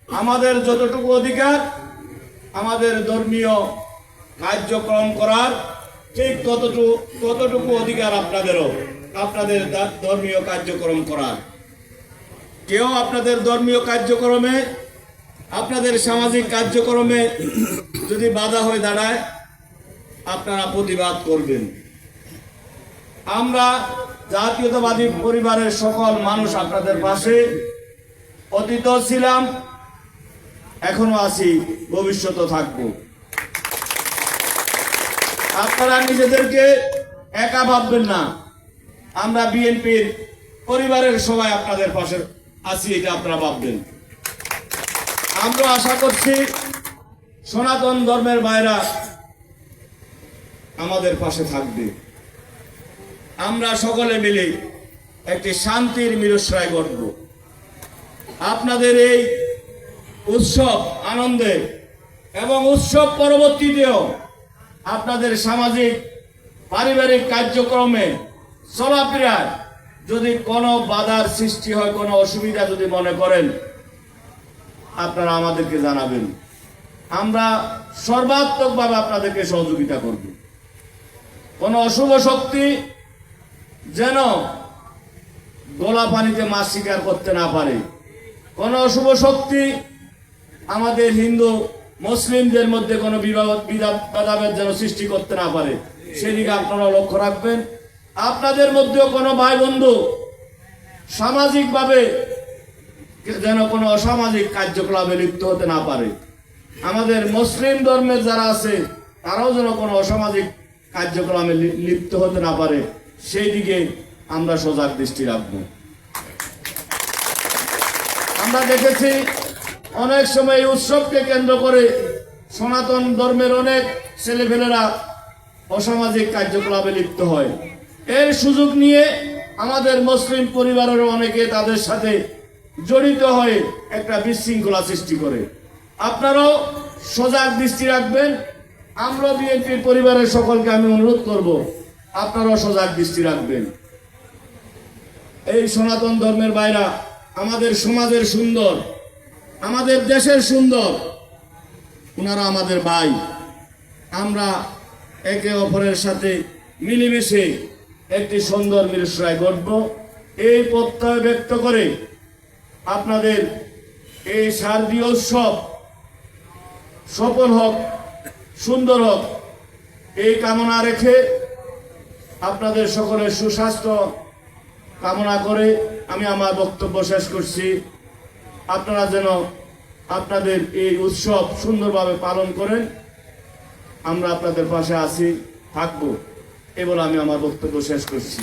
আমাদের যতটুকু অধিকার আমাদের ধর্মীয় কার্যক্রম করার ঠিক ততটুকু অধিকার আপনাদেরও, আপনাদের ধর্মীয় কার্যক্রম করার। কেউ আপনাদের ধর্মীয় কার্যক্রমে, আপনাদের সামাজিক কার্যক্রমে যদি বাধা হয়ে দাঁড়ায়, আপনারা প্রতিবাদ করবেন। আমরা জাতীয়তাবাদী পরিবারের সকল মানুষ আপনাদের পাশে অতীত ছিলাম, এখনো আছি, ভবিষ্যতে থাকবো। আপনারা নিজেদেরকে একা ভাববেন না, আমরা বিএনপির পরিবারের সবাই আপনাদের পাশে আছি, এটা আপনারা ভাববেন। আমরা আশা করছি সনাতন ধর্মের ভাইরা আমাদের পাশে থাকবে। আমরা সকলে মিলে একটি শান্তির মিরস্রায় গড়ব। আপনাদের এই উৎসব আনন্দে এবং উৎসব পরবর্তীতেও আপনাদের সামাজিক পারিবারিক কার্যক্রমে চলাফেরায় যদি কোনো বাধার সৃষ্টি হয়, কোনো অসুবিধা যদি মনে করেন, আপনারা আমাদেরকে জানাবেন। আমরা সর্বাত্মকভাবে আপনাদেরকে সহযোগিতা করব। কোনো অশুভ শক্তি যেন গোলা পানিতে মাছ শিকার করতে না পারে, কোনো অশুভ শক্তি আমাদের হিন্দু মুসলিমদের মধ্যে কোনো ভেদাভেদ যেন সৃষ্টি করতে না পারে, সেদিকে আপনারা লক্ষ্য রাখবেন। আপনাদের মধ্যেও কোনো ভাই বন্ধু সামাজিকভাবে যেন কোনো অসামাজিক কার্যকলাপে লিপ্ত হতে না পারে। আমাদের মুসলিম ধর্মের যারা আছে তারাও যেন কোনো অসামাজিক কার্যক্রমে লিপ্ত হতে না পারে, সেই দিকে আমরা সজাগ দৃষ্টি রাখব। আমরা দেখেছি অনেক সময় উৎসবকে কেন্দ্র করে সনাতন ধর্মের অনেক ছেলেপেলেরা অসামাজিক কার্যকলাপে লিপ্ত হয়। এর সুযোগ নিয়ে আমাদের মুসলিম পরিবারের অনেকে তাদের সাথে জড়িত হয়ে একটা বিশৃঙ্খলা সৃষ্টি করে। আপনারাও সজাগ দৃষ্টি রাখবেন। আমরা বিএনপির পরিবারের সকলকে আমি অনুরোধ করব, আপনারাও সজাগ দৃষ্টি রাখবেন। এই সনাতন ধর্মের ভাইরা আমাদের সমাজের সুন্দর, আমাদের দেশের সুন্দর, ওনারা আমাদের ভাই। আমরা একে অপরের সাথে মিলেমিশে একটি সুন্দর মিরস্রায় গড়ব, এই প্রত্যয় ব্যক্ত করে আপনাদের এই শারদীয় উৎসব সফল হোক, সুন্দর হোক, এই কামনা রেখে আপনাদের সকলের সুস্বাস্থ্য কামনা করে আমি আমার বক্তব্য শেষ করছি। আপনারা যেন আপনাদের এই উৎসব সুন্দরভাবে পালন করেন, আমরা আপনাদের পাশে আছি, থাকবো, এ বলে আমি আমার বক্তব্য শেষ করছি।